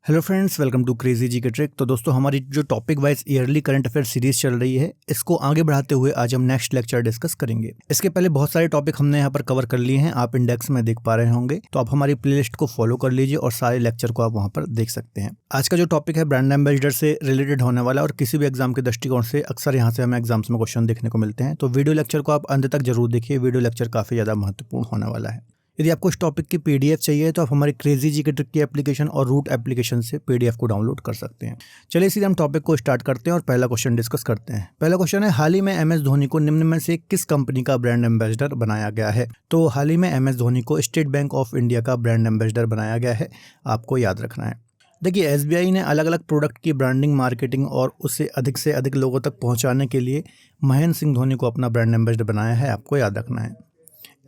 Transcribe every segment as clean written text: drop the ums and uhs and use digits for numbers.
Hello friends, welcome to crazy G K trick. तो दोस्तों, हमारी जो topic wise yearly current affair series चल रही है, इसको आगे बढ़ाते हुए आज हम नेक्स्ट लेक्चर डिस्कस करेंगे। इसके पहले बहुत सारे टॉपिक हमने यहाँ पर कवर कर लिए हैं, आप इंडेक्स में देख पा रहे होंगे। तो आप हमारी प्लेलिस्ट को फॉलो कर लीजिए और सारे लेक्चर को आप वहाँ पर देख सकते हैं। आज का जो टॉपिक है ब्रांड एम्बेसडर से रिलेटेड होने वाला, और किसी भी एग्जाम के दृष्टिकोण से अक्सर यहाँ से हमें एग्जाम्स में क्वेश्चन देखने को मिलते हैं। तो वीडियो लेक्चर को आप अंत तक जरूर देखिए, वीडियो लेक्चर काफी ज्यादा महत्वपूर्ण होने वाला है। यदि आपको इस टॉपिक की पीडीएफ चाहिए तो आप हमारी क्रेजी जी के ट्रिक की एप्लीकेशन और रूट एप्लीकेशन से पीडीएफ को डाउनलोड कर सकते हैं। चलिए सीधे हम टॉपिक को स्टार्ट करते हैं और पहला क्वेश्चन डिस्कस करते हैं। पहला क्वेश्चन है, हाल ही में एमएस धोनी को निम्न में से किस कंपनी का ब्रांड एम्बेसडर बनाया गया है? तो हाल ही में एमएस धोनी को स्टेट बैंक ऑफ इंडिया का ब्रांड एम्बेसडर बनाया गया है, आपको याद रखना है। देखिए, एसबीआई ने अलग अलग प्रोडक्ट की ब्रांडिंग, मार्केटिंग और उसे अधिक से अधिक लोगों तक पहुंचाने के लिए महेंद्र सिंह धोनी को अपना ब्रांड एम्बेसडर बनाया है, आपको याद रखना है।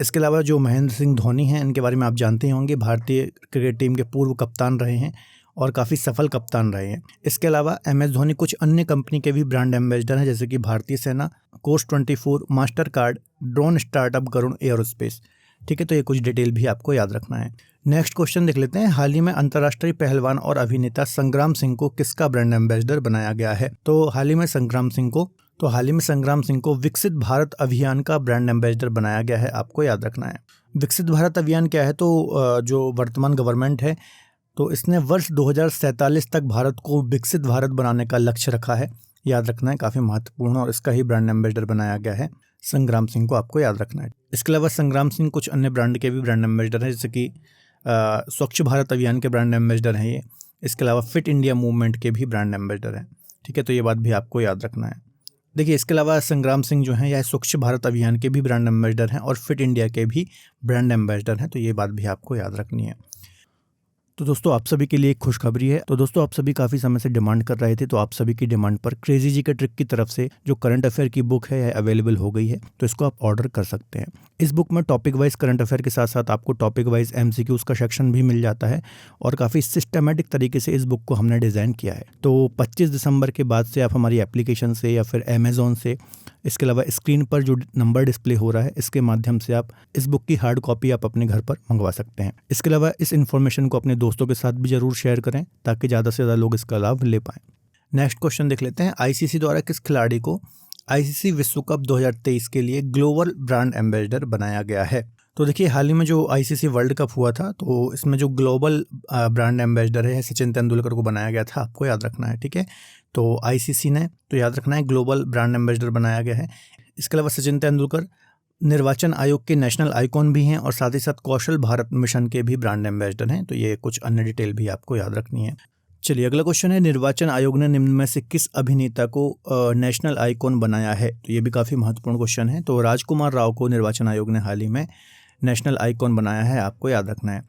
इसके अलावा जो महेंद्र सिंह धोनी हैं, इनके बारे में आप जानते ही होंगे, भारतीय क्रिकेट टीम के पूर्व कप्तान रहे हैं और काफ़ी सफल कप्तान रहे हैं। इसके अलावा एमएस धोनी कुछ अन्य कंपनी के भी ब्रांड एम्बेसडर हैं, जैसे कि भारतीय सेना, coast 24, master card, drone startup Garuda aerospace. ठीक है, तो ये कुछ डिटेल भी आपको याद रखना है। नेक्स्ट क्वेश्चन देख लेते हैं। हाल ही में अंतर्राष्ट्रीय पहलवान और अभिनेता संग्राम सिंह को किसका ब्रांड एम्बेसडर बनाया गया है? तो हाल ही में संग्राम सिंह को विकसित भारत अभियान का ब्रांड एम्बेसडर बनाया गया है, आपको याद रखना है। विकसित भारत अभियान क्या है? तो जो वर्तमान गवर्नमेंट है, तो इसने वर्ष 2047 तक भारत को विकसित भारत बनाने का लक्ष्य रखा है, याद रखना है, काफ़ी महत्वपूर्ण, और इसका ही ब्रांड एम्बेसडर बनाया गया है संग्राम सिंह को, आपको याद रखना है। इसके अलावा संग्राम सिंह कुछ अन्य ब्रांड के भी ब्रांड एम्बेसडर हैं, जैसे कि स्वच्छ भारत अभियान के ब्रांड एम्बेसडर हैं ये। इसके अलावा फिट इंडिया मूवमेंट के भी ब्रांड एम्बेसडर हैं। ठीक है, तो ये बात भी आपको याद रखना है। देखिए, इसके अलावा संग्राम सिंह जो हैं, यह स्वच्छ भारत अभियान के भी ब्रांड एम्बेसडर हैं और फिट इंडिया के भी ब्रांड एम्बेसडर हैं, तो ये बात भी आपको याद रखनी है। तो दोस्तों, आप सभी के लिए एक खुशखबरी है। तो दोस्तों, आप सभी काफ़ी समय से डिमांड कर रहे थे, तो आप सभी की डिमांड पर क्रेजी जी के ट्रिक की तरफ से जो करंट अफेयर की बुक है, यह अवेलेबल हो गई है, तो इसको आप ऑर्डर कर सकते हैं। इस बुक में टॉपिक वाइज करंट अफेयर के साथ साथ आपको टॉपिक वाइज एमसीक्यूज का सेक्शन भी मिल जाता है, और काफ़ी सिस्टमेटिक तरीके से इस बुक को हमने डिज़ाइन किया है। तो 25 दिसंबर के बाद से आप हमारी एप्लीकेशन से या फिर अमेज़ॉन से, इसके अलावा स्क्रीन पर जो नंबर डिस्प्ले हो रहा है, इसके माध्यम से आप इस बुक की हार्ड कॉपी आप अपने घर पर मंगवा सकते हैं। इसके अलावा इस इन्फॉर्मेशन को अपने दोस्तों के साथ भी जरूर शेयर करें, ताकि ज़्यादा से ज़्यादा लोग इसका लाभ ले पाएं। नेक्स्ट क्वेश्चन देख लेते हैं। आईसीसी द्वारा किस खिलाड़ी को आईसीसी विश्व कप 2023 के लिए ग्लोबल ब्रांड एम्बेसडर बनाया गया है? तो देखिए, हाल ही में जो आईसीसी वर्ल्ड कप हुआ था, तो इसमें जो ग्लोबल ब्रांड एम्बेसडर है सचिन तेंदुलकर को बनाया गया था, आपको याद रखना है। ठीक है, तो आईसीसी ने, तो याद रखना है, ग्लोबल ब्रांड एम्बेसडर बनाया गया है। इसके अलावा सचिन तेंदुलकर निर्वाचन आयोग के नेशनल आइकॉन भी हैं, और साथ ही साथ कौशल भारत मिशन के भी ब्रांड एम्बेसडर हैं, तो ये कुछ अन्य डिटेल भी आपको याद रखनी है। चलिए, अगला क्वेश्चन है, निर्वाचन आयोग ने निम्न में से किस अभिनेता को नेशनल आइकॉन बनाया है? तो ये भी काफ़ी महत्वपूर्ण क्वेश्चन है। तो राजकुमार राव को निर्वाचन आयोग ने हाल ही में नेशनल आइकॉन बनाया है, आपको याद रखना है।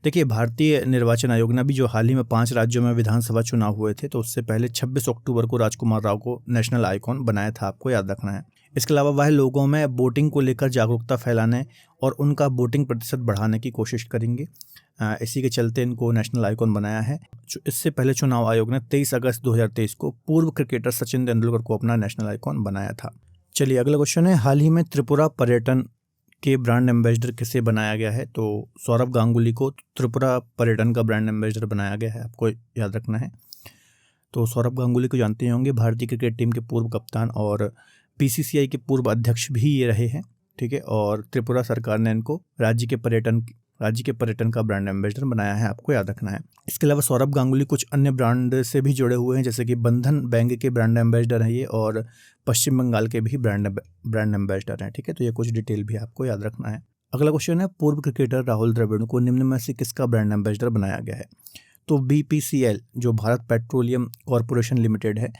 देखिए, भारतीय निर्वाचन आयोग ने भी जो हाल ही में 5 राज्यों में विधानसभा चुनाव हुए थे, तो उससे पहले 26 अक्टूबर को राजकुमार राव को नेशनल आइकॉन बनाया था, आपको याद रखना है। इसके अलावा वह लोगों में वोटिंग को लेकर जागरूकता फैलाने और उनका वोटिंग प्रतिशत बढ़ाने की कोशिश करेंगे, इसी के चलते इनको नेशनल आइकॉन बनाया है। इससे पहले चुनाव आयोग ने 23 अगस्त 2023 को पूर्व क्रिकेटर सचिन तेंदुलकर को अपना नेशनल आइकॉन बनाया था। चलिए, अगला क्वेश्चन है, हाल ही में त्रिपुरा पर्यटन के ब्रांड एम्बेसडर किसे बनाया गया है? तो सौरभ गांगुली को त्रिपुरा पर्यटन का ब्रांड एम्बेसडर बनाया गया है, आपको याद रखना है। तो सौरभ गांगुली को जानते होंगे, भारतीय क्रिकेट टीम के पूर्व कप्तान और बीसीसीआई के पूर्व अध्यक्ष भी ये रहे हैं। ठीक है, और त्रिपुरा सरकार ने इनको राज्य के पर्यटन का ब्रांड एम्बेसडर बनाया है, आपको याद रखना है। इसके अलावा सौरभ गांगुली कुछ अन्य ब्रांड से भी जुड़े हुए हैं, जैसे कि बंधन बैंक के ब्रांड एम्बेसडर हैं ये, और पश्चिम बंगाल के भी ब्रांड एम्बेसडर हैं। ठीक है, तो ये कुछ डिटेल भी आपको याद रखना है। अगला क्वेश्चन है, पूर्व क्रिकेटर राहुल द्रविड़ को निम्न में से किसका ब्रांड एम्बेसडर बनाया गया है? तो बीपीसीएल, जो भारत पेट्रोलियम कॉरपोरेशन लिमिटेड है,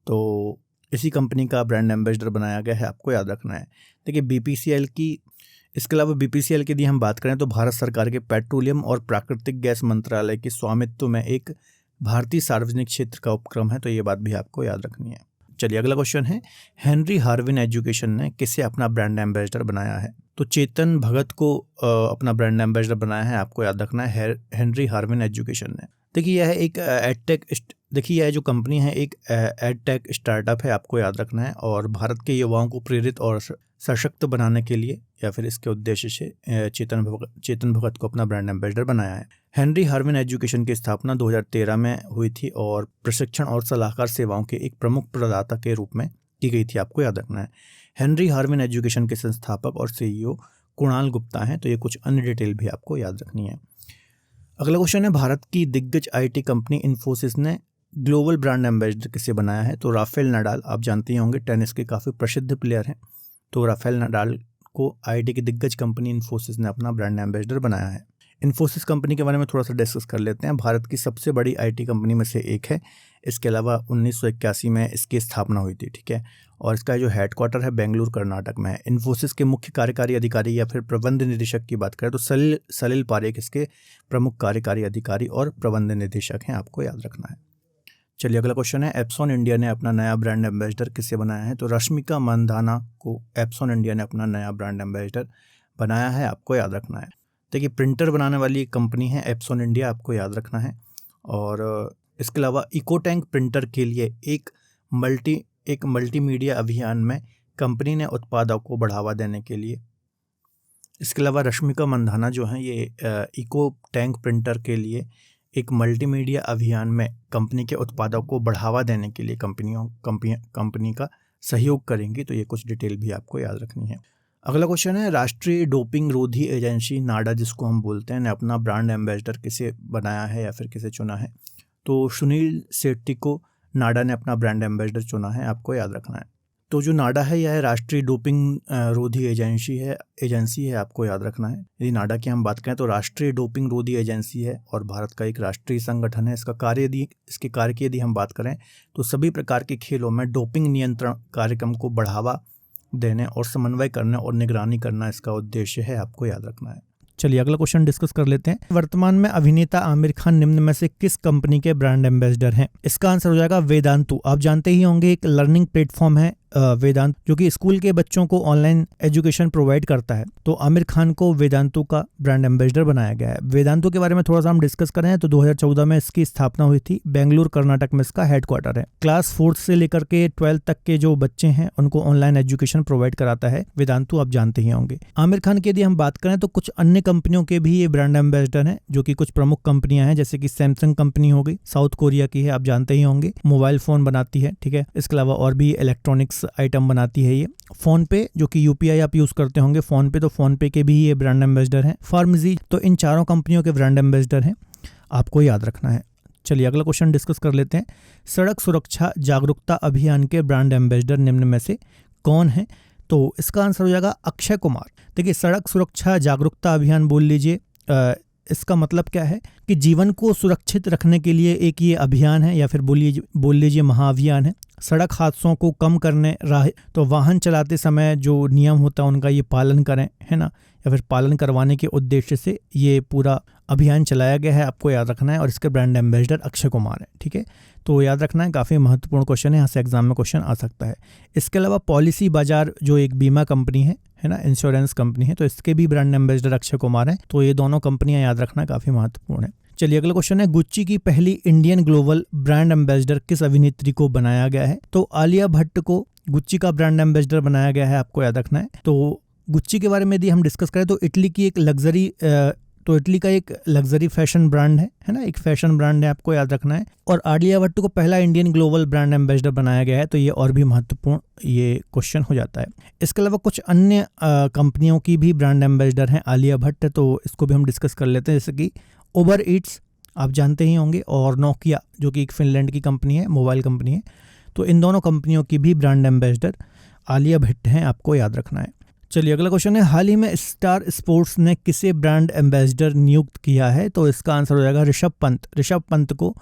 तो इसी कंपनी का ब्रांड एम्बेसडर बनाया गया है, आपको याद रखना है। देखिए, इसके अलावा बीपीसीएल की यदि हम बात करें, तो भारत सरकार के पेट्रोलियम और प्राकृतिक गैस मंत्रालय के स्वामित्व में एक भारतीय सार्वजनिक क्षेत्र का उपक्रम है, तो ये बात भी आपको याद रखनी है। चलिए, अगला क्वेश्चन है, हेनरी हार्विन एजुकेशन ने किसे अपना ब्रांड एम्बेसडर बनाया है? तो चेतन भगत को अपना ब्रांड एम्बेसडर बनाया है, आपको याद रखना है, हेनरी हार्विन एजुकेशन ने। देखिए, यह एक यह जो कंपनी है एक एडटेक स्टार्टअप है, आपको याद रखना है, और भारत के युवाओं को प्रेरित और सशक्त बनाने के लिए या फिर इसके उद्देश्य से चेतन भगत को अपना ब्रांड एम्बेसडर बनाया है। हेनरी हार्विन एजुकेशन की स्थापना 2013 में हुई थी और प्रशिक्षण और सलाहकार सेवाओं के एक प्रमुख प्रदाता के रूप में की गई थी, आपको याद रखना है। हेनरी हार्विन एजुकेशन के संस्थापक और CEO कुणाल गुप्ता हैं। तो ये कुछ अन्य डिटेल भी आपको याद रखनी है। अगला क्वेश्चन है, भारत की दिग्गज IT कंपनी इन्फोसिस ने ग्लोबल ब्रांड एम्बेसडर किसे बनाया है? तो राफेल नडाल, आप जानते ही होंगे, टेनिस के काफ़ी प्रसिद्ध प्लेयर हैं। तो राफेल नडाल को IT की दिग्गज कंपनी इन्फोसिस ने अपना ब्रांड एम्बेसडर बनाया है। इन्फोसिस कंपनी के बारे में थोड़ा सा डिस्कस कर लेते हैं। भारत की सबसे बड़ी IT कंपनी में से एक है। इसके अलावा 1981 में इसकी स्थापना हुई थी, ठीक है। और इसका जो हेडक्वार्टर है बेंगलुरु कर्नाटक में है। इन्फोसिस के मुख्य कार्यकारी अधिकारी या फिर प्रबंध निदेशक की बात करें तो सलिल पारेख इसके प्रमुख कार्यकारी अधिकारी और प्रबंध निदेशक हैं, आपको याद रखना है। चलिए अगला क्वेश्चन है, एप्सॉन इंडिया ने अपना नया ब्रांड एम्बेसडर किसे बनाया है? तो रश्मिका मंदाना को एप्सॉन इंडिया ने अपना नया ब्रांड एम्बेसडर बनाया है, आपको याद रखना है। देखिए, प्रिंटर बनाने वाली कंपनी है एप्सॉन इंडिया, आपको याद रखना है। और इसके अलावा इकोटैंक प्रिंटर के लिए एक मल्टीमीडिया अभियान में कंपनी ने उत्पादों को बढ़ावा देने के लिए, इसके अलावा रश्मिका मंदाना जो हैं ये इकोटैंक प्रिंटर के लिए एक मल्टीमीडिया अभियान में कंपनी के उत्पादों को बढ़ावा देने के लिए कंपनी का सहयोग करेंगी। तो ये कुछ डिटेल भी आपको याद रखनी है। अगला क्वेश्चन है, राष्ट्रीय डोपिंग रोधी एजेंसी नाडा जिसको हम बोलते हैं, ने अपना ब्रांड एम्बेसडर किसे बनाया है या फिर किसे चुना है? तो सुनील शेट्टी को नाडा ने अपना ब्रांड एम्बेसडर चुना है, आपको याद रखना है। तो जो नाडा है यह राष्ट्रीय डोपिंग रोधी एजेंसी है, आपको याद रखना है। यदि नाडा की हम बात करें तो राष्ट्रीय डोपिंग रोधी एजेंसी है और भारत का एक राष्ट्रीय संगठन है। इसके कार्य की यदि हम बात करें तो सभी प्रकार के खेलों में डोपिंग नियंत्रण कार्यक्रम को बढ़ावा देने और समन्वय करने और निगरानी करना इसका उद्देश्य है, आपको याद रखना है। चलिए अगला क्वेश्चन डिस्कस कर लेते हैं। वर्तमान में अभिनेता आमिर खान निम्न में से किस कंपनी के ब्रांड एम्बेसडर हैं? इसका आंसर हो जाएगा वेदांतु। आप जानते ही होंगे एक लर्निंग प्लेटफॉर्म है वेदांत, जो कि स्कूल के बच्चों को ऑनलाइन एजुकेशन प्रोवाइड करता है। तो आमिर खान को वेदांतु का ब्रांड एम्बेसडर बनाया गया है। वेदांतु के बारे में थोड़ा सा हम डिस्कस करें तो 2014 में इसकी स्थापना हुई थी। बेंगलुरु कर्नाटक में इसका हेडक्वार्टर है। क्लास 4 से लेकर के 12 तक के जो बच्चे हैं उनको ऑनलाइन एजुकेशन प्रोवाइड कराता है वेदांतु, आप जानते ही होंगे। आमिर खान की यदि हम बात करें तो कुछ अन्य कंपनियों के भी ये ब्रांड एम्बेसडर हैं, जो कि कुछ प्रमुख कंपनियां हैं, जैसे कि सैमसंग कंपनी हो गई, साउथ कोरिया की है, आप जानते ही होंगे, मोबाइल फोन बनाती है, ठीक है। इसके अलावा और भी इलेक्ट्रॉनिक्स आइटम बनाती है ये। फोन पे जो कि UPI आप यूज करते होंगे फोन पे, तो फोन पे के भी ये ब्रांड एम्बेसडर हैं। फार्मजी, तो इन चारों कंपनियों के ब्रांड एम्बेसडर हैं, आपको याद रखना है। चलिए अगला क्वेश्चन डिस्कस कर लेते हैं। सड़क सुरक्षा जागरूकता अभियान के ब्रांड एम्बेसडर निम्न में से कौन है? तो इसका आंसर हो जाएगा अक्षय कुमार। देखिए, सड़क सुरक्षा जागरूकता अभियान बोल लीजिए, इसका मतलब क्या है कि जीवन को सुरक्षित रखने के लिए एक ये अभियान है, या फिर बोल लीजिए महाअभियान है। सड़क हादसों को कम करने तो वाहन चलाते समय जो नियम होता है उनका ये पालन करें, है ना, या फिर पालन करवाने के उद्देश्य से ये पूरा अभियान चलाया गया है, आपको याद रखना है। और इसके ब्रांड एम्बेसडर अक्षय कुमार है, ठीक है। तो याद रखना है, काफ़ी महत्वपूर्ण क्वेश्चन है, यहाँ से एग्जाम में क्वेश्चन आ सकता है। इसके अलावा पॉलिसी बाजार जो एक बीमा कंपनी है ना, इंश्योरेंस कंपनी है, तो इसके भी ब्रांड एम्बेसडर अक्षय कुमार हैं। तो ये दोनों कंपनियां याद रखना काफ़ी महत्वपूर्ण है। चलिए अगला क्वेश्चन है, गुच्ची की पहली इंडियन ग्लोबल ब्रांड एम्बेसडर किस अभिनेत्री को बनाया गया है? तो आलिया भट्ट को गुच्ची का ब्रांड एम्बेसडर बनाया गया है, आपको याद रखना है। तो गुच्ची के बारे में यदि हम डिस्कस करें तो इटली का एक लग्जरी फैशन ब्रांड है ना, एक फैशन ब्रांड है, आपको याद रखना है। और आलिया भट्ट को पहला इंडियन ग्लोबल ब्रांड एम्बेसडर बनाया गया है, तो ये और भी महत्वपूर्ण ये क्वेश्चन हो जाता है। इसके अलावा कुछ अन्य कंपनियों की भी ब्रांड एम्बेसडर हैं आलिया भट्ट, तो इसको भी हम डिस्कस कर लेते हैं। जैसे कि उबर ईट्स आप जानते ही होंगे, और नोकिया जो कि एक फिनलैंड की कंपनी है, मोबाइल कंपनी है। तो इन दोनों कंपनियों की भी ब्रांड एम्बेसडर आलिया भट्ट हैं, आपको याद रखना है। चलिए अगला क्वेश्चन है, हाल ही में स्टार स्पोर्ट्स ने किसे ब्रांड एम्बेसडर नियुक्त किया है? तो इसका आंसर हो जाएगा ऋषभ पंत। ऋषभ पंत को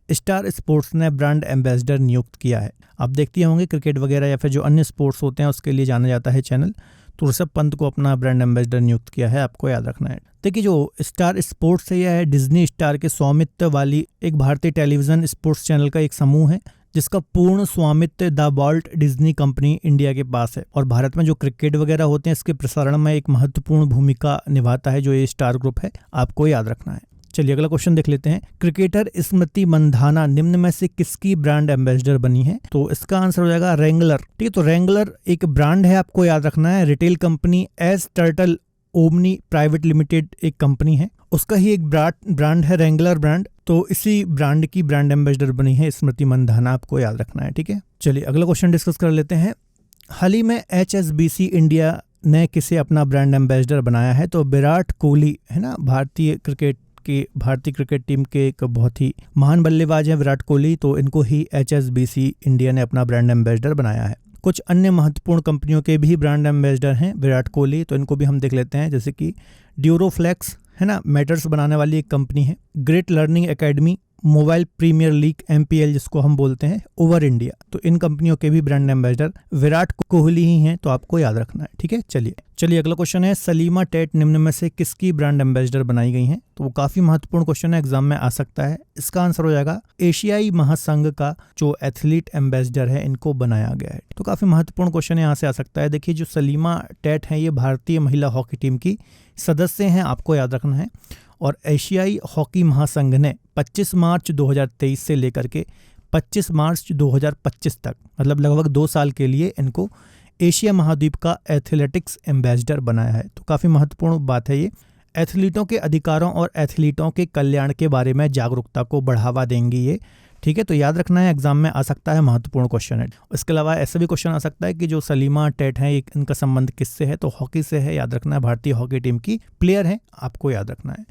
स्टार स्पोर्ट्स ने ब्रांड एम्बेसडर नियुक्त किया है। आप देखते होंगे क्रिकेट वगैरह या फिर जो अन्य स्पोर्ट्स होते हैं उसके लिए जाना जाता है चैनल, तो ऋषभ पंत को अपना ब्रांड एम्बेसडर नियुक्त किया है, आपको याद रखना है। देखिए, जो स्टार स्पोर्ट्स है यह है डिज्नी स्टार के स्वामित्व वाली एक भारतीय टेलीविजन स्पोर्ट्स चैनल का एक समूह है, जिसका पूर्ण स्वामित्व the Walt Disney company India के पास है। और भारत में जो क्रिकेट वगैरह होते हैं इसके प्रसारण में एक महत्वपूर्ण भूमिका निभाता है जो ये स्टार ग्रुप है, आपको याद रखना है। चलिए अगला क्वेश्चन देख लेते हैं। क्रिकेटर स्मृति मंधाना निम्न में से किसकी ब्रांड एम्बेसडर बनी है? तो इसका आंसर हो जाएगा रेंगलर। ठीक है, तो रेंगलर एक ब्रांड है, आपको याद रखना है। Retail company Ace turtle omni private limited एक कंपनी है, उसका ही एक ब्रांड है रेंगलर ब्रांड। तो इसी ब्रांड की ब्रांड एम्बेसडर बनी है स्मृति मंधाना, आपको याद रखना है। ठीक है, चलिए अगला क्वेश्चन डिस्कस कर लेते हैं। हाल ही में HSBC इंडिया ने किसे अपना ब्रांड एम्बेसडर बनाया है? तो विराट कोहली है ना, भारतीय क्रिकेट टीम के एक बहुत ही महान बल्लेबाज हैं विराट कोहली, तो इनको ही HSBC इंडिया ने अपना ब्रांड एम्बेसडर बनाया है। कुछ अन्य महत्वपूर्ण कंपनियों के भी ब्रांड एम्बेसडर हैं विराट कोहली, तो इनको भी हम देख लेते हैं, जैसे कि ड्यूरोफ्लेक्स है ना, मैटर्स बनाने वाली एक कंपनी है। Great learning academy, mobile premier league MPL जिसको हम बोलते हैं, ओवर इंडिया, तो इन कंपनियों के भी ब्रांड एम्बेसडर विराट कोहली ही हैं, तो आपको याद रखना है। ठीक है, चलिए अगला क्वेश्चन है। सलीमा टेट निम्न में से किसकी ब्रांड एम्बेसडर बनाई गई हैं? तो वो काफी महत्वपूर्ण क्वेश्चन है, एग्जाम में आ सकता है। इसका आंसर हो जाएगा एशियाई महासंघ का जो एथलीट एम्बेसडर है, इनको बनाया गया है। तो काफी महत्वपूर्ण क्वेश्चन यहाँ से आ सकता है। देखिए, जो सलीमा टेट है, ये भारतीय महिला हॉकी टीम की सदस्य हैं, आपको याद रखना है। और एशियाई हॉकी महासंघ ने 25 मार्च 2023 से लेकर के 25 मार्च 2025 तक, मतलब लगभग 2 साल के लिए इनको एशिया महाद्वीप का एथलेटिक्स एम्बेसडर बनाया है। तो काफ़ी महत्वपूर्ण बात है ये। एथलीटों के अधिकारों और एथलीटों के कल्याण के बारे में जागरूकता को बढ़ावा देंगी ये। ठीक है, तो याद रखना है, एग्जाम में आ सकता है, महत्वपूर्ण क्वेश्चन है। इसके अलावा ऐसा भी क्वेश्चन आ सकता है कि जो सलीमा टेट है, इनका संबंध किससे है? तो हॉकी से है, याद रखना है, भारतीय हॉकी टीम की प्लेयर है, आपको याद रखना है।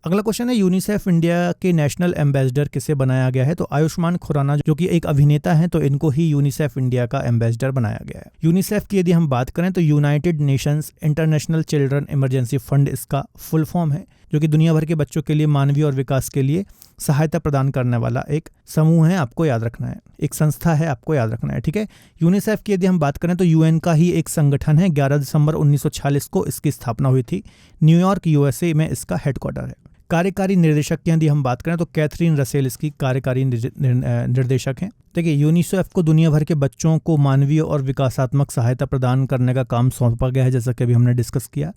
अगला क्वेश्चन है, यूनिसेफ इंडिया के नेशनल एम्बेसडर किसे बनाया गया है? तो आयुष्मान खुराना जो कि एक अभिनेता हैं, तो इनको ही यूनिसेफ इंडिया का एम्बेसडर बनाया गया है। यूनिसेफ की यदि हम बात करें तो United Nations international children emergency fund इसका फुल फॉर्म है, जो कि दुनिया भर के बच्चों के लिए मानवीय और विकास के लिए सहायता प्रदान करने वाला एक समूह है, आपको याद रखना है, एक संस्था है, आपको याद रखना है। ठीक है, यूनिसेफ की यदि हम बात करें तो UN का ही एक संगठन है। 11 दिसंबर 1946 को इसकी स्थापना हुई थी। न्यूयॉर्क USA में इसका हेडक्वार्टर है। कार्यकारी निर्देशक की यदि हम बात करें तो कैथरीन रसेल इसकी कार्यकारी निर्देशक हैं। देखिए, यूनिसेफ को दुनिया भर के बच्चों को मानवीय और विकासात्मक सहायता प्रदान करने का काम सौंपा गया है, जैसा कि अभी हमने डिस्कस किया।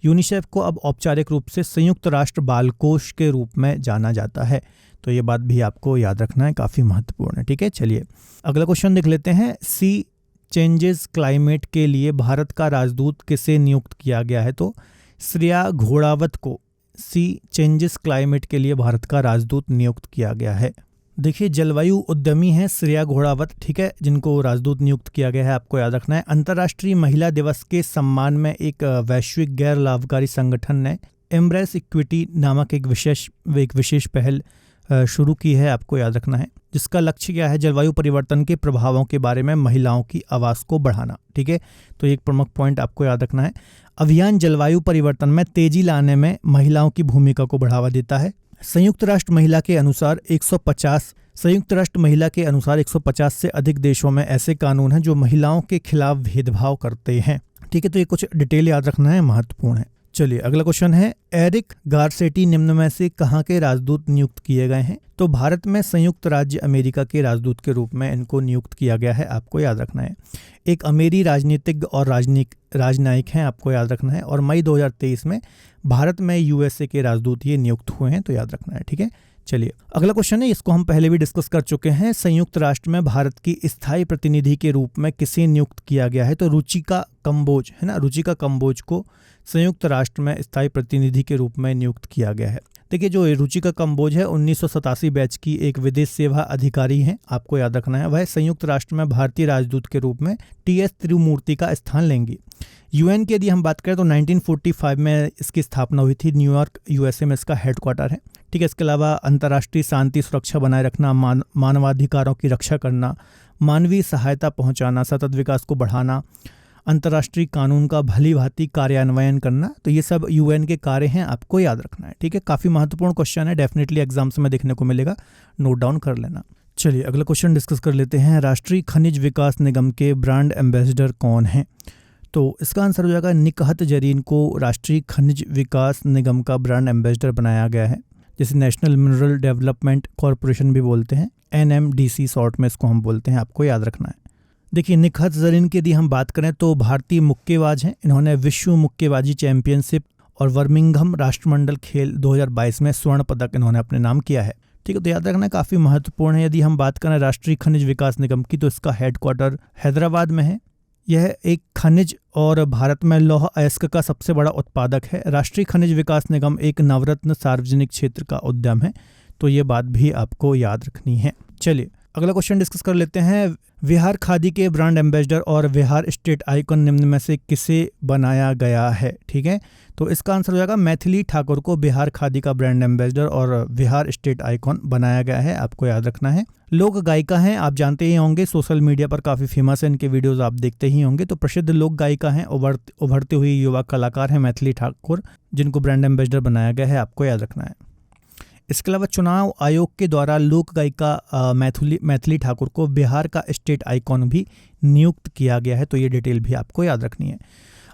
यूनिसेफ को अब औपचारिक रूप से संयुक्त राष्ट्र बाल कोष के रूप में जाना जाता है, तो ये बात भी आपको याद रखना है, काफ़ी महत्वपूर्ण है। ठीक है, चलिए अगला क्वेश्चन देख लेते हैं। सी चेंजेस क्लाइमेट के लिए भारत का राजदूत किसे नियुक्त किया गया है? तो श्रेया घोड़ावत को सी चेंजेस क्लाइमेट के लिए भारत का राजदूत नियुक्त किया गया है। देखिए, जलवायु उद्यमी हैं श्रेया घोड़ावत, ठीक है, जिनको राजदूत नियुक्त किया गया है, आपको याद रखना है। अंतर्राष्ट्रीय महिला दिवस के सम्मान में एक वैश्विक गैर लाभकारी संगठन ने एम्ब्रेस इक्विटी नामक एक विशेष पहल शुरू की है, आपको याद रखना है, जिसका लक्ष्य क्या है? जलवायु परिवर्तन के प्रभावों के बारे में महिलाओं की आवाज़ को बढ़ाना। ठीक है, तो एक प्रमुख पॉइंट आपको याद रखना है। अभियान जलवायु परिवर्तन में तेजी लाने में महिलाओं की भूमिका को बढ़ावा देता है। संयुक्त राष्ट्र महिला के अनुसार 150 से अधिक देशों में ऐसे कानून हैं जो महिलाओं के खिलाफ भेदभाव करते हैं। ठीक है, तो ये कुछ डिटेल याद रखना है, महत्वपूर्ण है। चलिए अगला क्वेश्चन है, एरिक गारसेटी निम्न में से कहाँ के राजदूत नियुक्त किए गए हैं? तो भारत में संयुक्त राज्य अमेरिका के राजदूत के रूप में इनको नियुक्त किया गया है, आपको याद रखना है। एक अमेरिकी राजनीतिज्ञ और राजनयिक हैं, आपको याद रखना है। और मई 2023 में भारत में USA के राजदूत ये नियुक्त हुए हैं, तो याद रखना है। ठीक है, चलिए अगला क्वेश्चन है, इसको हम पहले भी डिस्कस कर चुके हैं। संयुक्त राष्ट्र में भारत की स्थायी प्रतिनिधि के रूप में किसे नियुक्त किया गया है? तो रुचिका कंबोज है ना, रुचिका कंबोज को संयुक्त राष्ट्र में स्थायी प्रतिनिधि के रूप में नियुक्त किया गया है। देखिए, जो रुचिका कंबोज है 1987 बैच की एक विदेश सेवा अधिकारी हैं, आपको याद रखना है। वह संयुक्त राष्ट्र में भारतीय राजदूत के रूप में TS तिरुमूर्ति का स्थान लेंगी। UN की यदि हम बात करें तो 1945 में इसकी स्थापना हुई थी। न्यूयॉर्क USA में इसका हेडक्वार्टर है। ठीक है, इसके अलावा अंतर्राष्ट्रीय शांति सुरक्षा बनाए रखना, मानवाधिकारों की रक्षा करना, मानवीय सहायता पहुंचाना, सतत विकास को बढ़ाना, अंतर्राष्ट्रीय कानून का भली भांति कार्यान्वयन करना, तो ये सब UN के कार्य हैं, आपको याद रखना है। ठीक है, काफ़ी महत्वपूर्ण क्वेश्चन है, डेफिनेटली एग्जाम्स में देखने को मिलेगा, नोट डाउन कर लेना। चलिए अगला क्वेश्चन डिस्कस कर लेते हैं। राष्ट्रीय खनिज विकास निगम के ब्रांड एम्बेसडर कौन हैं? तो इसका आंसर हो जाएगा निकहत जरीन को राष्ट्रीय खनिज विकास निगम का ब्रांड एम्बेसडर बनाया गया है, जिसे नेशनल मिनरल डेवलपमेंट कॉरपोरेशन भी बोलते हैं, NMDC शॉर्ट में इसको हम बोलते हैं, आपको याद रखना है। देखिए, निकहत जरीन की यदि हम बात करें तो भारतीय मुक्केबाज हैं। इन्होंने विश्व मुक्केबाजी चैंपियनशिप और बर्मिंघम राष्ट्रमंडल खेल 2022 में स्वर्ण पदक इन्होंने अपने नाम किया है। ठीक है, तो याद रखना काफ़ी महत्वपूर्ण है। यदि हम बात करें राष्ट्रीय खनिज विकास निगम की, तो इसका हेडक्वार्टर हैदराबाद में है। यह एक खनिज और भारत में लौह अयस्क का सबसे बड़ा उत्पादक है। राष्ट्रीय खनिज विकास निगम एक नवरत्न सार्वजनिक क्षेत्र का उद्यम है, तो ये बात भी आपको याद रखनी है। चलिए अगला क्वेश्चन डिस्कस कर लेते हैं। विहार खादी के ब्रांड एम्बेसडर और विहार स्टेट आइकॉन निम्न में से किसे बनाया गया है? ठीक है, तो इसका आंसर हो जाएगा मैथिली ठाकुर को बिहार खादी का ब्रांड एम्बेसडर और विहार स्टेट आइकॉन बनाया गया है। आपको याद रखना है। लोक गायिका हैं, आप जानते ही होंगे, सोशल मीडिया पर काफ़ी फेमस है, इनके वीडियोस आप देखते ही होंगे। तो प्रसिद्ध लोक गायिका हैं, उभरती हुई युवा कलाकार हैं मैथिली ठाकुर, जिनको ब्रांड एम्बेसडर बनाया गया है। आपको याद रखना है। इसके अलावा चुनाव आयोग के द्वारा लोक गायिका मैथिली ठाकुर को बिहार का स्टेट आइकॉन भी नियुक्त किया गया है, तो ये डिटेल भी आपको याद रखनी है।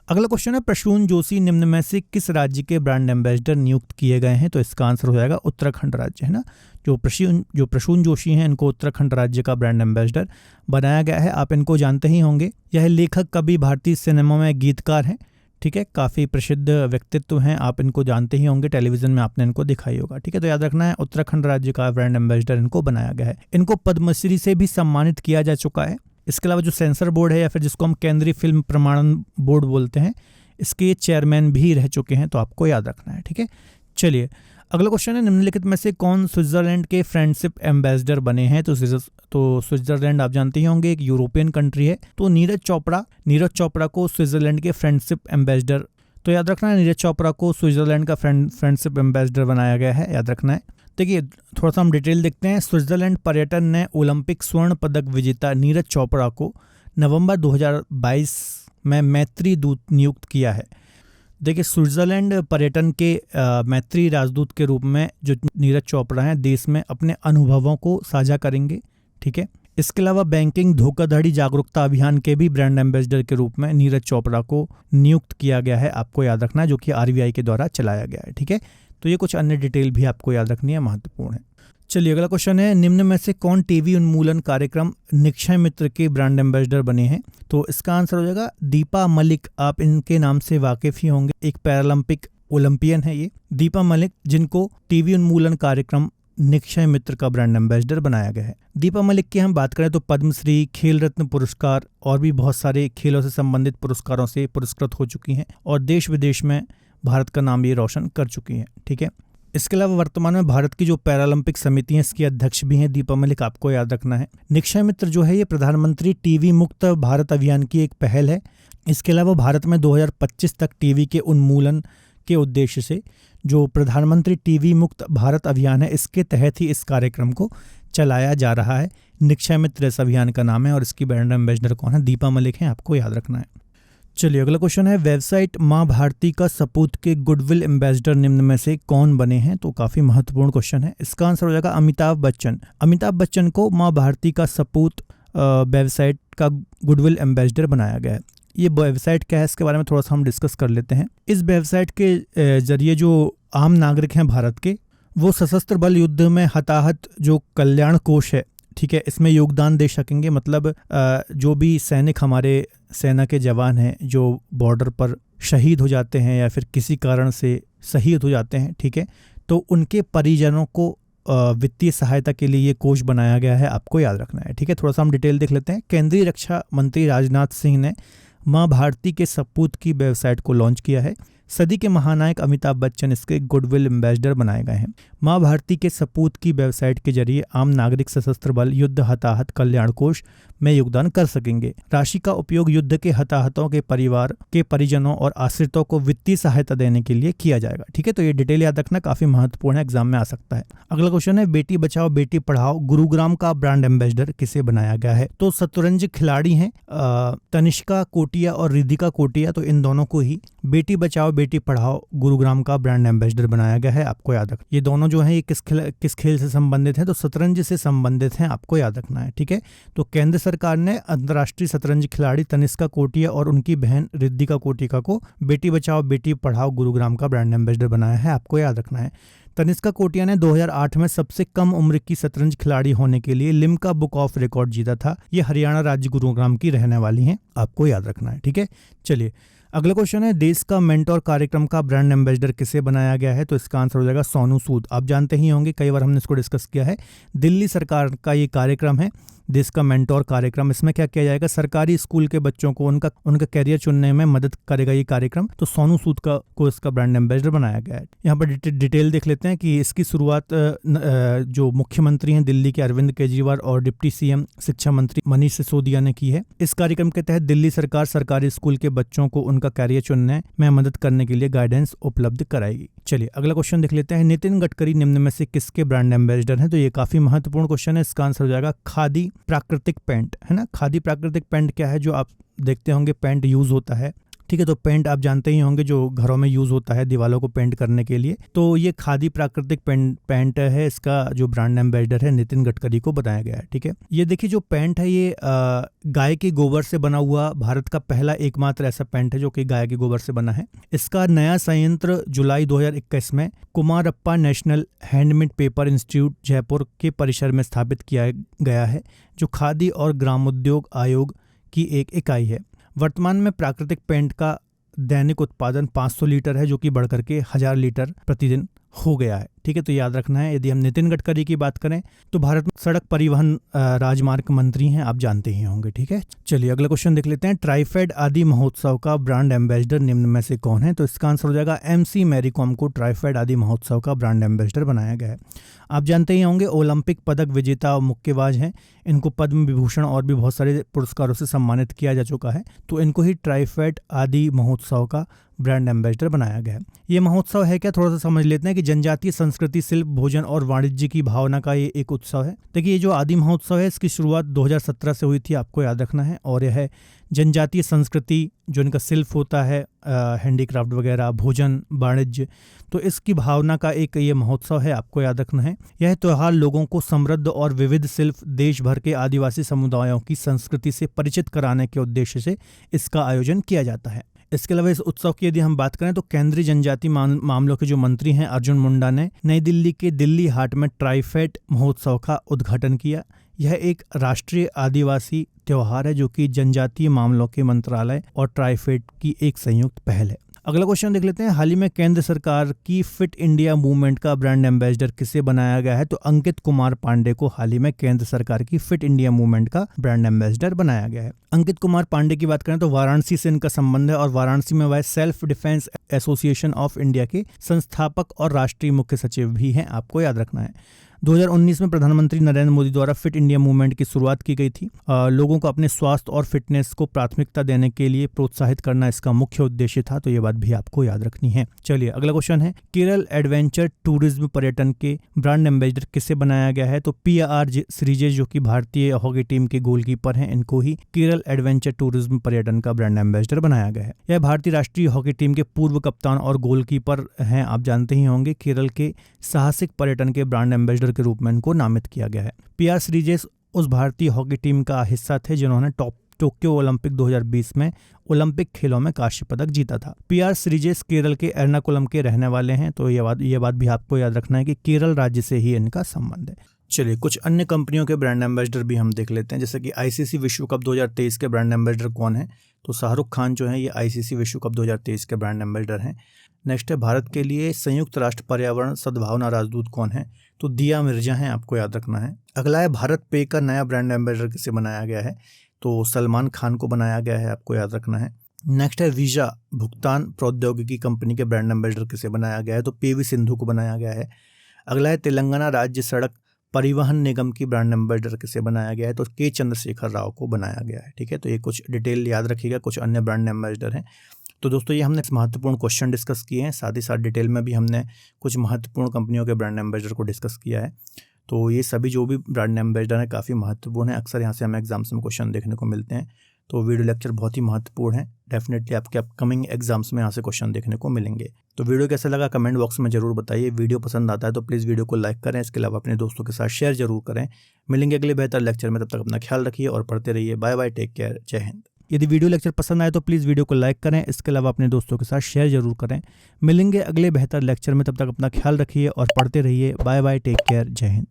अगला क्वेश्चन है, प्रसून जोशी निम्न में से किस राज्य के ब्रांड एम्बेसडर नियुक्त किए गए हैं? तो इसका आंसर हो जाएगा उत्तराखंड राज्य, है ना। जो प्रसून जोशी हैं, इनको उत्तराखंड राज्य का ब्रांड एम्बेसडर बनाया गया है। आप इनको जानते ही होंगे। यह लेखक, कवि, भारतीय सिनेमा में गीतकार हैं। ठीक है, काफ़ी प्रसिद्ध व्यक्तित्व हैं, आप इनको जानते ही होंगे, टेलीविजन में आपने इनको दिखाई होगा। ठीक है, तो याद रखना है उत्तराखंड राज्य का ब्रांड एम्बेसडर इनको बनाया गया है। इनको पद्मश्री से भी सम्मानित किया जा चुका है। इसके अलावा जो सेंसर बोर्ड है या फिर जिसको हम केंद्रीय फिल्म प्रमाणन बोर्ड बोलते हैं, इसके चेयरमैन भी रह चुके हैं, तो आपको याद रखना है। ठीक है, चलिए अगला क्वेश्चन है, निम्नलिखित में से कौन स्विट्जरलैंड के फ्रेंडशिप एम्बेसडर बने हैं? तो स्विट्जरलैंड आप जानते ही होंगे, एक यूरोपियन कंट्री है। तो नीरज चोपड़ा को स्विट्जरलैंड के फ्रेंडशिप एम्बेसडर, तो याद रखना है नीरज चोपड़ा को स्विट्जरलैंड का फ्रेंडशिप एम्बेसडर बनाया गया है, याद रखना है। देखिए थोड़ा सा हम डिटेल देखते हैं। स्विट्जरलैंड पर्यटन ने ओलंपिक स्वर्ण पदक विजेता नीरज चोपड़ा को नवंबर 2022 में मैत्री दूत नियुक्त किया है। देखिए स्विट्जरलैंड पर्यटन के मैत्री राजदूत के रूप में जो नीरज चोपड़ा हैं, देश में अपने अनुभवों को साझा करेंगे। ठीक है, इसके अलावा बैंकिंग धोखाधड़ी जागरूकता अभियान के भी ब्रांड एम्बेसडर के रूप में नीरज चोपड़ा को नियुक्त किया गया है। आपको याद रखना है, जो कि RBI के द्वारा चलाया गया है। ठीक है, तो ये कुछ अन्य डिटेल भी आपको याद रखनी है, महत्वपूर्ण है। चलिए अगला क्वेश्चन है, निम्न में से कौन टीवी उन्मूलन कार्यक्रम निक्षय मित्र के ब्रांड एम्बेसडर बने हैं? तो इसका आंसर हो जाएगा दीपा मलिक। आप इनके नाम से वाकिफ ही होंगे, एक पैरालंपिक ओलंपियन है ये दीपा मलिक, जिनको टीवी उन्मूलन कार्यक्रम निक्षय मित्र का ब्रांड एम्बेसडर बनाया गया है। दीपा मलिक की हम बात करें तो पद्मश्री, खेल रत्न पुरस्कार और भी बहुत सारे खेलों से संबंधित पुरस्कारों से पुरस्कृत हो चुकी हैं और देश विदेश में भारत का नाम ये रोशन कर चुकी हैं। ठीक है, इसके अलावा वर्तमान में भारत की जो पैरालंपिक समिति है, इसकी अध्यक्ष भी हैं दीपा मलिक, आपको याद रखना है। निक्षय मित्र जो है ये प्रधानमंत्री टीवी मुक्त भारत अभियान की एक पहल है। इसके अलावा भारत में 2025 तक टीवी के उन्मूलन के उद्देश्य से जो प्रधानमंत्री टीवी मुक्त भारत अभियान है, इसके तहत ही इस कार्यक्रम को चलाया जा रहा है। निक्षय मित्र इस अभियान का नाम है और इसकी ब्रांड एम्बेसडर कौन है? दीपा मलिक हैं, आपको याद रखना है। चलिए अगला क्वेश्चन है, वेबसाइट माँ भारती का सपूत के गुडविल एम्बेसडर निम्न में से कौन बने हैं? तो काफ़ी महत्वपूर्ण क्वेश्चन है। इसका आंसर हो जाएगा अमिताभ बच्चन। अमिताभ बच्चन को माँ भारती का सपूत वेबसाइट का गुडविल एम्बेसडर बनाया गया है। ये वेबसाइट क्या है, इसके बारे में थोड़ा सा हम डिस्कस कर लेते हैं। इस वेबसाइट के जरिए जो आम नागरिक हैं भारत के, वो सशस्त्र बल युद्ध में हताहत जो कल्याण कोष है, ठीक है, इसमें योगदान दे सकेंगे। मतलब जो भी सैनिक हमारे सेना के जवान हैं जो बॉर्डर पर शहीद हो जाते हैं या फिर किसी कारण से शहीद हो जाते हैं, ठीक है, तो उनके परिजनों को वित्तीय सहायता के लिए ये कोष बनाया गया है, आपको याद रखना है। ठीक है, थोड़ा सा हम डिटेल देख लेते हैं। केंद्रीय रक्षा मंत्री राजनाथ सिंह ने माँ भारती के सपूत की वेबसाइट को लॉन्च किया है। सदी के महानायक अमिताभ बच्चन इसके गुडविल एम्बेसडर बनाए गए हैं। माँ भारती के सपूत की वेबसाइट के जरिए आम नागरिक सशस्त्र बल युद्ध हताहत कल्याण कोष में योगदान कर सकेंगे। राशि का उपयोग युद्ध के हताहतों के परिवार के परिजनों और आश्रितों को वित्तीय सहायता देने के लिए किया जाएगा। ठीक है, तो ये डिटेल याद रखना, काफी महत्वपूर्ण है, एग्जाम में आ सकता है। अगला क्वेश्चन है, बेटी बचाओ बेटी पढ़ाओ गुरुग्राम का ब्रांड एम्बेसडर किसे बनाया गया है? तो शतरंज खिलाड़ी हैं तनिष्का कोटिया और रिधिका कोटिया, तो इन दोनों को ही बेटी बचाओ बेटी पढ़ाओ गुरुग्राम का ब्रांड एम्बेसडर बनाया गया है, आपको याद रखना। ये दोनों जो है ये किस खेल से संबंधित हैं? तो शतरंज से संबंधित हैं, आपको याद रखना है। ठीक है, तो केंद्र सरकार ने अंतर्राष्ट्रीय शतरंज खिलाड़ी तनिष्का कोटिया और उनकी बहन रिधिका कोटिया को बेटी बचाओ बेटी पढ़ाओ गुरुग्राम का ब्रांड एम्बेसडर बनाया है, आपको याद रखना है। तनिष्का कोटिया ने 2008 में सबसे कम उम्र की शतरंज खिलाड़ी होने के लिए लिम्का बुक ऑफ रिकॉर्ड जीता था। ये हरियाणा राज्य गुरुग्राम की रहने वाली हैं, आपको याद रखना है, ठीक है। चलिए अगला क्वेश्चन है, देश का मेंटोर कार्यक्रम का ब्रांड एम्बेसडर किसे बनाया गया है? तो इसका आंसर हो जाएगा सोनू सूद। आप जानते ही होंगे, कई बार हमने इसको डिस्कस किया है। दिल्ली सरकार का ये कार्यक्रम है, देश का मेंटोर कार्यक्रम। इसमें क्या किया जाएगा, सरकारी स्कूल के बच्चों को उनका कैरियर चुनने में मदद करेगा ये कार्यक्रम। तो सोनू सूद को इसका ब्रांड एम्बेसडर बनाया गया है। यहाँ पर डिटेल देख लेते हैं कि इसकी शुरुआत जो मुख्यमंत्री हैं दिल्ली के अरविंद केजरीवाल और डिप्टी सीएम शिक्षा मंत्री मनीष सिसोदिया ने की है। इस कार्यक्रम के तहत दिल्ली सरकार सरकारी स्कूल के बच्चों को उनका कैरियर चुनने में मदद करने के लिए गाइडेंस उपलब्ध कराएगी। चलिए अगला क्वेश्चन देख लेते हैं, नितिन गडकरी निम्न में से किसके ब्रांड एम्बेसडर हैं? तो ये काफी महत्वपूर्ण क्वेश्चन है। इसका आंसर हो जाएगा खादी प्राकृतिक पेंट, है ना। खादी प्राकृतिक पेंट क्या है? जो आप देखते होंगे पेंट यूज होता है, ठीक है। तो पेंट आप जानते ही होंगे जो घरों में यूज होता है दीवारों को पेंट करने के लिए। तो ये खादी प्राकृतिक पेंट है, इसका जो ब्रांड एम्बेसडर है नितिन गडकरी को बताया गया है, ठीक है। ये देखिए जो पेंट है ये गाय के गोबर से बना हुआ भारत का पहला एकमात्र ऐसा पेंट है जो कि गाय के गोबर से बना है। इसका नया संयंत्र जुलाई 2021 में Kumarappa national handmade paper institute Jaipur के परिसर में स्थापित किया गया है, जो खादी और ग्रामोद्योग आयोग की एक इकाई है। वर्तमान में प्राकृतिक पेंट का दैनिक उत्पादन 500 लीटर है, जो कि बढ़कर के 1000 लीटर प्रतिदिन हो गया है, ठीक है। तो याद रखना है। यदि हम नितिन गडकरी की बात करें तो भारत में सड़क परिवहन राजमार्ग मंत्री हैं, आप जानते ही होंगे, ठीक है। चलिए अगला क्वेश्चन देख लेते हैं, ट्राइफेड आदि महोत्सव का ब्रांड एम्बेसडर निम्न में से कौन है? तो इसका आंसर हो जाएगा MC मैरी कॉम को ट्राइफेड आदि महोत्सव का ब्रांड एम्बेसडर बनाया गया है। आप जानते ही होंगे ओलंपिक पदक विजेता और मुक्केबाज हैं, इनको पद्म विभूषण और भी बहुत सारे पुरस्कारों से सम्मानित किया जा चुका है। तो इनको ही ट्राइफेड आदि महोत्सव का ब्रांड एम्बेसडर बनाया गया है। ये महोत्सव है क्या, थोड़ा सा समझ लेते हैं कि जनजातीय संस्कृति, शिल्प, भोजन और वाणिज्य की भावना का ये एक उत्सव है। देखिए ये जो आदि महोत्सव है इसकी शुरुआत 2017 से हुई थी, आपको याद रखना है। और यह है जनजातीय संस्कृति, जो इनका शिल्प होता है, हैंडीक्राफ्ट वगैरह, भोजन, वाणिज्य, तो इसकी भावना का एक ये महोत्सव है, आपको याद रखना है। यह त्यौहार लोगों को समृद्ध और विविध शिल्प, देश भर के आदिवासी समुदायों की संस्कृति से परिचित कराने के उद्देश्य से इसका आयोजन किया जाता है। इसके अलावा इस उत्सव की यदि हम बात करें तो केंद्रीय जनजातीय मामलों के जो मंत्री हैं अर्जुन मुंडा ने नई दिल्ली के दिल्ली हाट में ट्राइफेड महोत्सव का उद्घाटन किया। यह एक राष्ट्रीय आदिवासी त्यौहार है जो कि जनजातीय मामलों के मंत्रालय और ट्राइफेड की एक संयुक्त पहल है। अगला क्वेश्चन देख लेते हैं, हाल ही में केंद्र सरकार की फिट इंडिया मूवमेंट का ब्रांड एम्बेसडर किसे बनाया गया है? तो अंकित कुमार पांडे को हाल ही में केंद्र सरकार की फिट इंडिया मूवमेंट का ब्रांड एम्बेसडर बनाया गया है। अंकित कुमार पांडे की बात करें तो वाराणसी से इनका संबंध है और वाराणसी में वह self defence association of India के संस्थापक और राष्ट्रीय मुख्य सचिव भी हैं, आपको याद रखना है। 2019 में प्रधानमंत्री नरेंद्र मोदी द्वारा फिट इंडिया मूवमेंट की शुरुआत की गई थी। लोगों को अपने स्वास्थ्य और फिटनेस को प्राथमिकता देने के लिए प्रोत्साहित करना इसका मुख्य उद्देश्य था, तो ये बात भी आपको याद रखनी है। चलिए अगला क्वेश्चन है, केरल एडवेंचर टूरिज्म पर्यटन के ब्रांड एम्बेसडर किसे बनाया गया है? तो PR श्रीजेश, जो कि भारतीय हॉकी टीम के गोलकीपर हैं, इनको ही केरल एडवेंचर टूरिज्म पर्यटन का ब्रांड एम्बेसडर बनाया गया है। यह भारतीय राष्ट्रीय हॉकी टीम के पूर्व कप्तान और गोलकीपर हैं, आप जानते ही होंगे। केरल के साहसिक पर्यटन के ब्रांड एम्बेसडर के रूप में इनको नामित किया गया है। PR श्रीजेश उस भारतीय हॉकी टीम का हिस्सा थे जिन्होंने टोक्यो ओलंपिक 2020 में ओलंपिक खेलों में कांस्य पदक जीता था। PR श्रीजेश केरल के एर्नाकुलम के रहने वाले हैं, तो ये बात भी आपको याद रखना है कि केरल राज्य से ही इनका संबंध है। चलिए कुछ अन्य कंपनियों के ब्रांड एम्बेसडर भी हम देख लेते हैं, जैसे कि ICC विश्व कप 2023 के ब्रांड एम्बेसडर कौन है? तो शाहरुख खान जो है ये ICC विश्व कप 2023 के ब्रांड एम्बेसडर हैं। नेक्स्ट है, भारत के लिए संयुक्त राष्ट्र पर्यावरण सद्भावना राजदूत कौन है? तो दिया मिर्जा हैं, आपको याद रखना है। अगला है, भारत पे का नया ब्रांड एम्बेसडर किसे बनाया गया है? तो सलमान खान को बनाया गया है, आपको याद रखना है। नेक्स्ट है, वीजा भुगतान प्रौद्योगिकी कंपनी के ब्रांड एम्बेसडर किसे बनाया गया है? तो PV सिंधु को बनाया गया है। अगला है, तेलंगाना राज्य सड़क परिवहन निगम की ब्रांड एम्बेसडर किसे बनाया गया है? तो K चंद्रशेखर राव को बनाया गया है, ठीक है। तो ये कुछ डिटेल याद रखिएगा, कुछ अन्य ब्रांड एम्बेसडर हैं। तो दोस्तों ये हमने महत्वपूर्ण क्वेश्चन डिस्कस किए हैं, साथ ही साथ डिटेल में भी हमने कुछ महत्वपूर्ण कंपनियों के ब्रांड एम्बेसडर को डिस्कस किया है। तो ये सभी जो भी ब्रांड एम्बेसडर हैं काफ़ी महत्वपूर्ण है, अक्सर यहाँ से हमें एग्जाम्स में क्वेश्चन देखने को मिलते हैं। तो वीडियो लेक्चर बहुत ही महत्वपूर्ण है, डेफिनेटली आपके अपकमिंग एग्जाम्स में यहाँ से क्वेश्चन देखने को मिलेंगे। तो वीडियो कैसा लगा कमेंट बॉक्स में जरूर बताइए। वीडियो पसंद आता है तो प्लीज़ वीडियो को लाइक करें, इसके अलावा अपने दोस्तों के साथ शेयर जरूर करें। मिलेंगे अगले बेहतर लेक्चर में, तब तक अपना ख्याल रखिए और पढ़ते रहिए। बाय बाय, टेक केयर, जय हिंद। यदि वीडियो लेक्चर पसंद आए तो प्लीज़ वीडियो को लाइक करें, इसके अलावा अपने दोस्तों के साथ शेयर जरूर करें। मिलेंगे अगले बेहतर लेक्चर में, तब तक अपना ख्याल रखिए और पढ़ते रहिए। बाय बाय, टेक केयर, जय हिंद।